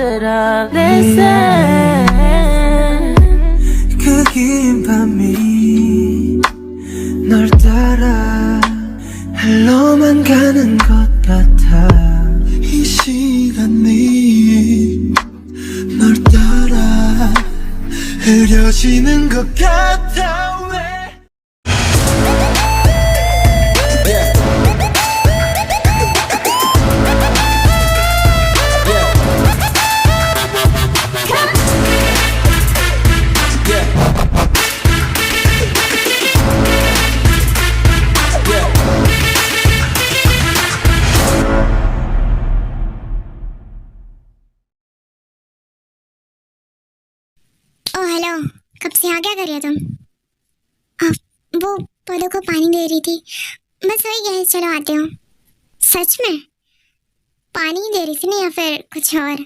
será de ser 그 긴 밤이 널 따라 흘러만 가는 것 같아 이 시간이 널 따라 흐려지는 것 같아 oh hello, कब से यहाँ क्या कर रही हो तुम? वो पौधों को पानी दे रही थी, बस वही गैस चलो आते हो। सच में पानी दे रही थी ना या फिर कुछ और?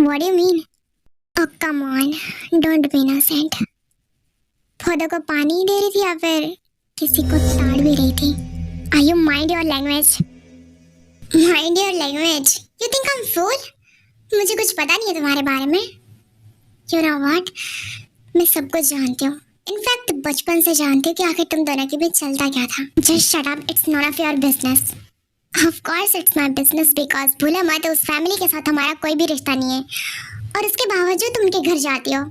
What do you mean? Oh come on, don't be innocent. पौधों को पानी दे रही थी या फिर किसी को ताड़ भी रही थी? Are you mind your language? Mind your language? You think I'm fool? मुझे कुछ पता नहीं है तुम्हारे बारे में। You know what? मैं सब कुछ जानती हूँ। इनफैक्ट बचपन से जानती हूँ कि आखिर तुम दोनों के बीच चलता क्या था। Just shut up. It's none of your business. Of course it's my business because भूला मत उस फैमिली के साथ हमारा कोई भी रिश्ता नहीं है और उसके बावजूद तुम उनके घर जाती हो।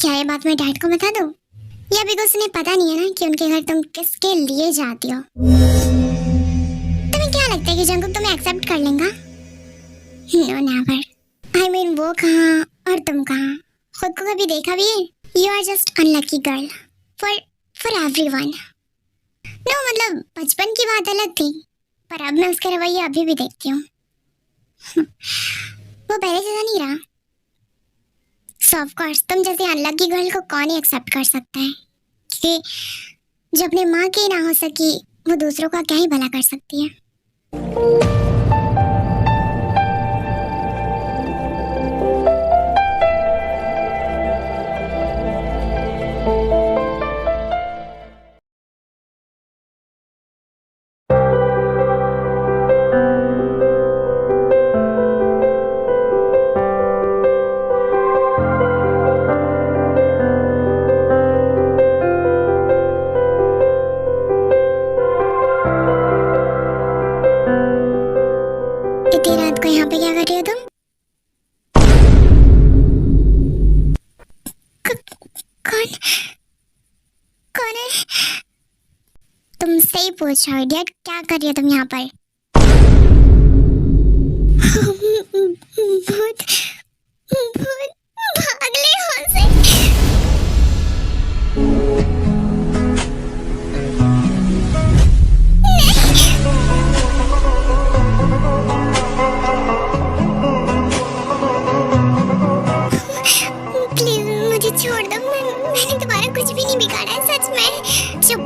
क्या ये बात मैं डैड को बता दूँ? या बिकॉज उन्हें पता नहीं है ना कि उनके घर तुम किसके लिए जाती हो। तुम्हें क्या लगता है कि जंगकुक तुम्हें एक्सेप्ट कर लेगा? No never. I mean वो कहाँ और तुम कहाँ? खुद को कभी देखा भी है? You are just unlucky girl for everyone. No मतलब बचपन की बात अलग थी पर अब मैं उसके रवैये अभी भी देखती हूँ। वो पहले जैसा नहीं रहा। So of course तुम जैसे अनलकी गर्ल को कौन ही एक्सेप्ट कर सकता है? क्योंकि जो अपने माँ की ना हो सकी वो दूसरों का क्या ही भला कर सकती है। इतनी रात को यहाँ पे क्या कर रही हो तुम? कौन है? तुमसे ही पूछ रहा हूँ इडियट, क्या कर रही हो तुम यहाँ पर? भूत भूत भाग ले यहाँ से। छोड़ दो, मैंने तुम्हारा कुछ भी नहीं बिगाड़ा है, सच में। चुप,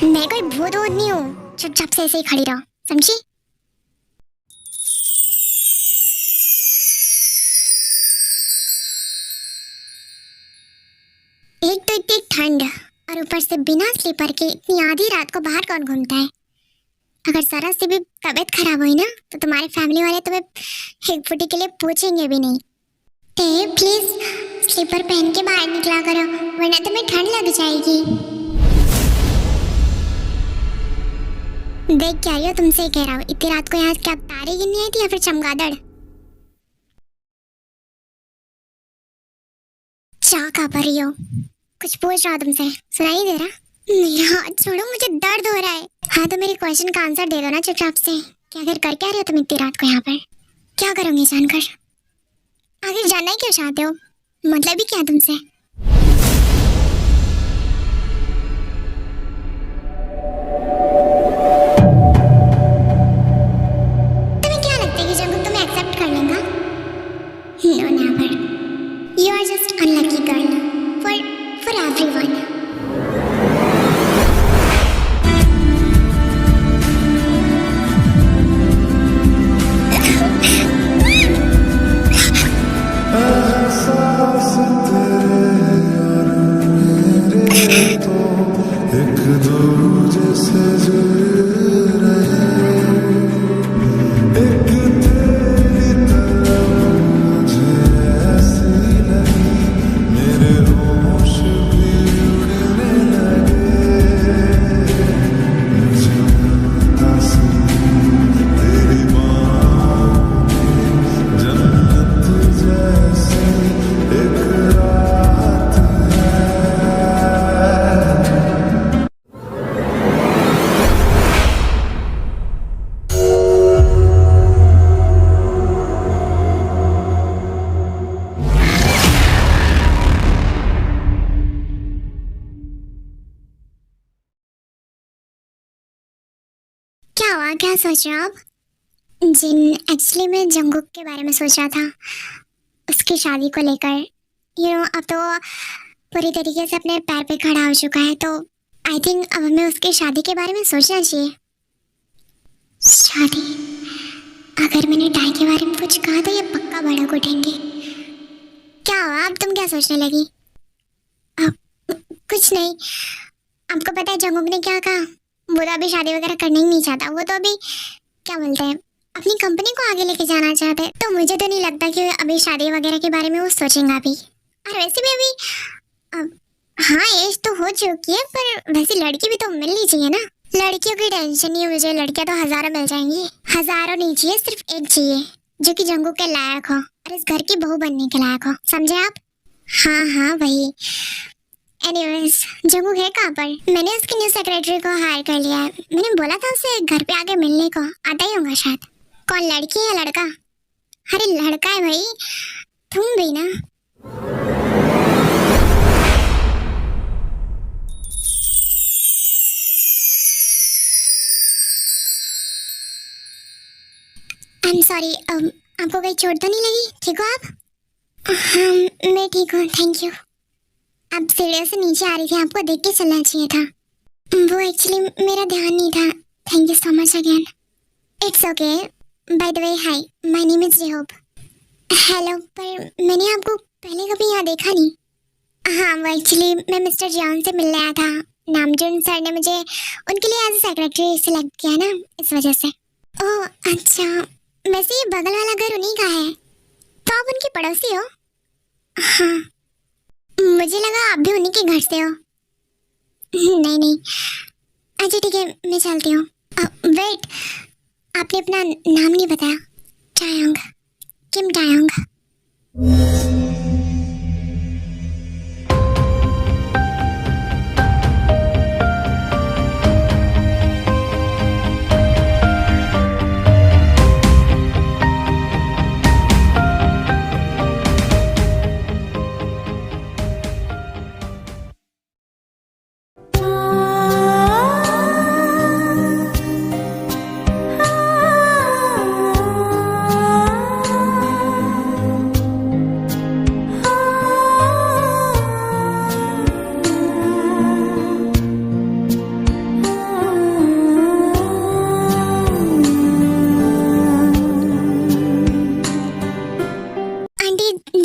मैं कोई भूत वूत नहीं हूँ। चुपचाप से ऐसे ही खड़ी रहो, समझी? एक तो इतनी ठंड और ऊपर से बिना स्लीपर के इतनी आधी रात को बाहर कौन घूमता है? अगर जरा से भी तबीयत खराब हुई ना तो तुम्हारे फैमिली वाले तुम्हें एक फुटी के लिए पूछेंगे भी नहीं। प्लीज स्लीपर पहन के बाहर निकला करो वरना तुम्हें ठंड लग जाएगी। देख क्या रही हो, तुमसे कह रहा हूँ, इतनी रात को यहाँ क्या तारे गिनने आई थी या फिर चमगादड़? क्या कर रही हो? कुछ पूछ रहा तुमसे, सुनाई दे रहा? मेरा हाथ छोड़ो, मुझे दर्द हो रहा है। हाँ तो मेरे क्वेश्चन का आंसर दे दो ना चुपचाप से। क्या कर रहे हो तुम इतनी रात को यहाँ पर? क्या करोगे जानकर? आखिर जानना ही क्यों चाहते हो? मतलब ही क्या तुमसे? तुम्हें क्या लगता है कि जंगकुक तुम्हें एक्सेप्ट कर लेगा? No never. You are just unlucky girl for everyone. और क्या सोच रहे हो आप? जिन एक्चुअली मैं जंगकुक के बारे में सोच रहा था, उसकी शादी को लेकर। अब तो वो पूरी तरीके से अपने पैर पे खड़ा हो चुका है, तो आई थिंक अब हमें उसकी शादी के बारे में सोचना चाहिए। शादी? अगर मैंने टाई के बारे में कुछ कहा तो ये पक्का भड़क उठेंगे। क्या हुआ, अब तुम क्या सोचने लगी? कुछ नहीं। आपको पता है जंगकुक ने क्या कहा? वो तो अभी शादी वगैरह करना ही नहीं चाहता। वो तो अभी क्या बोलते हैं, अपनी कंपनी को आगे लेके जाना चाहते हैं। तो मुझे तो नहीं लगता कि अभी शादी वगैरह के बारे में वो सोचेंगे अभी। और वैसे भी अभी हाँ, एज तो हो चुकी है, पर वैसे लड़की भी तो मिलनी चाहिए ना। लड़कियों की टेंशन नहीं है मुझे, लड़कियां तो हजारों मिल जाएंगी। हजारों नहीं चाहिए, सिर्फ एक चाहिए जो कि जंगकुक के लायक हो और इस घर की बहू बनने के लायक हो, समझे आप? हाँ हाँ वही। एनीवेज, जंगकुक है कहाँ पर? मैंने उसकी न्यू सेक्रेटरी को हायर कर लिया है। मैंने बोला था उसे घर पे आके मिलने को, आता ही होगा शायद। कौन, लड़की है या लड़का? अरे लड़का है भाई, तुम भी ना। आई एम सॉरी, आपको कोई चोट तो नहीं लगी? ठीक हो आप? हाँ मैं ठीक हूँ, थैंक यू। आप सीढ़ियों से नीचे आ रही थी, आपको देख के चलना चाहिए था। वो एक्चुअली मेरा ध्यान नहीं था। Thank you so much again. It's okay. By the way, hi, my name is जेहोब। हेलो, पर मैंने आपको पहले कभी यहाँ देखा नहीं। हाँ, वो एक्चुअली मैं मिस्टर जॉन से मिलने आया था। नामजुन सर ने मुझे उनके लिए एज ए सेक्रेटरी सिलेक्ट किया ना, इस वजह से। ओह अच्छा, वैसे ये बगल वाला घर उन्हीं का है, तो आप उनकी पड़ोसी हो? हाँ, मुझे लगा आप भी उन्हीं के घर से हो। नहीं नहीं, अच्छा ठीक है, मैं चलती हूँ। वेट, आपने अपना नाम नहीं बताया। टायोंग, किम टायोंग।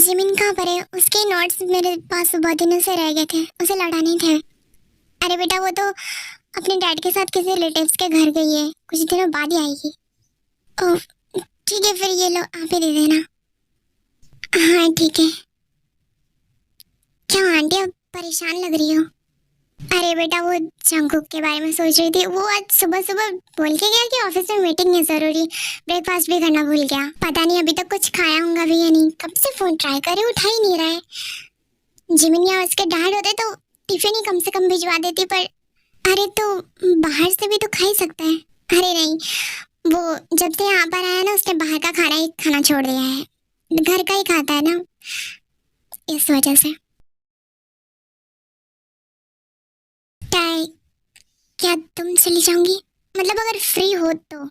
जिमिन कहाँ पर है? उसके नोट्स मेरे पास बहुत दिनों से रह गए थे, उसे लौटाने थे। अरे बेटा, वो तो अपने डैड के साथ किसी रिलेटिव्स के घर गई है, कुछ दिनों बाद ही आएगी। ओह ठीक है, फिर ये लो, आप ही दे देना। हाँ ठीक है। क्या आंटी, आप परेशान लग रही हो? अरे बेटा, वो जंगकुक के बारे में सोच रही थी। वो आज सुबह सुबह बोल के गया कि ऑफिस में मीटिंग है जरूरी, ब्रेकफास्ट भी करना भूल गया। पता नहीं अभी तक कुछ खाया होगा भी या नहीं। कब से फोन ट्राई करे, उठा ही नहीं रहा है। जिमिन या उसके डैड होते तो टिफिन ही कम से कम भिजवा देती, पर अरे तो बाहर से भी तो खा ही सकता है। अरे नहीं, वो जब से यहाँ पर आया ना, उसने बाहर का खाना ही खाना छोड़ दिया है, घर का ही खाता है ना, इस वजह से। टाई, क्या तुम चली जाऊंगी? मतलब अगर फ्री हो तो।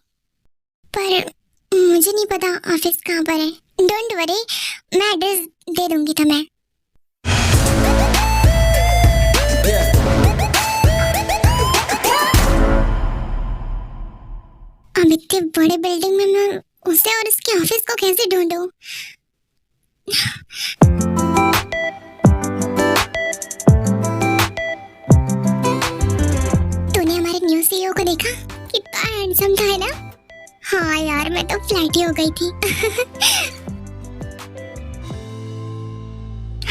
पर मुझे नहीं पता ऑफिस कहाँ पर है। डोंट वरी, मैं एड्रेस दे दूंगी तुम्हें। अब इतने बड़े बिल्डिंग में मैं उसे और उसके ऑफिस को कैसे ढूंढूं? तूने हमारे न्यू सीईओ को देखा? कितना हैंडसम था, है ना? हाँ यार, मैं तो फ्लैट ही हो गई थी।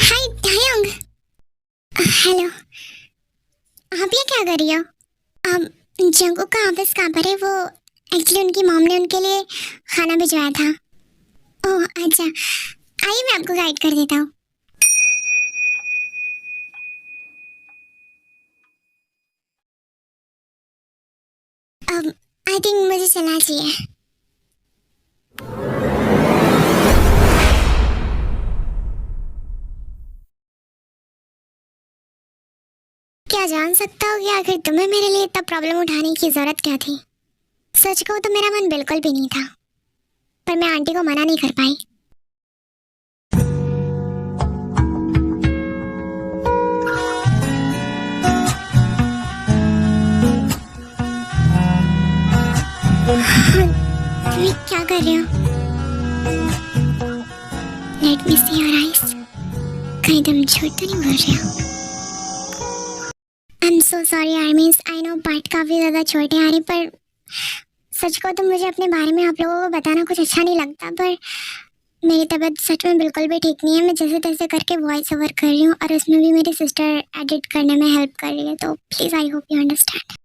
हाय टायोंग। हेलो, आप ये क्या कर रही हो? अब जंगकुक का ऑफिस कहाँ पर है? वो एक्चुअली उनकी मॉम ने उनके लिए खाना भिजवाया था। ओह अच्छा, आइए मैं आपको गाइड कर देता हूँ। अब आई थिंक मुझे चलना चाहिए। क्या जान सकता हो कि आखिर तुम्हें मेरे लिए इतना प्रॉब्लम उठाने की जरूरत क्या थी? सच कहूँ तो मेरा मन बिल्कुल भी नहीं था, पर मैं आंटी को मना नहीं कर पाई। तुम्हें क्या कर रहे हो? Let me see your eyes. कहीं तुम झूठ तो नहीं बोल रहे हो? आई एम सो सॉरी यार, मीन्स आई नो बात काफ़ी ज़्यादा छोटे आ रही, पर सच को तो मुझे अपने बारे में आप लोगों को बताना कुछ अच्छा नहीं लगता, पर मेरी तबीयत सच में बिल्कुल भी ठीक नहीं है। मैं जैसे तैसे करके वॉइस ओवर कर रही हूँ और उसमें भी मेरी सिस्टर एडिट करने में हेल्प कर रही है, तो please I hope you understand.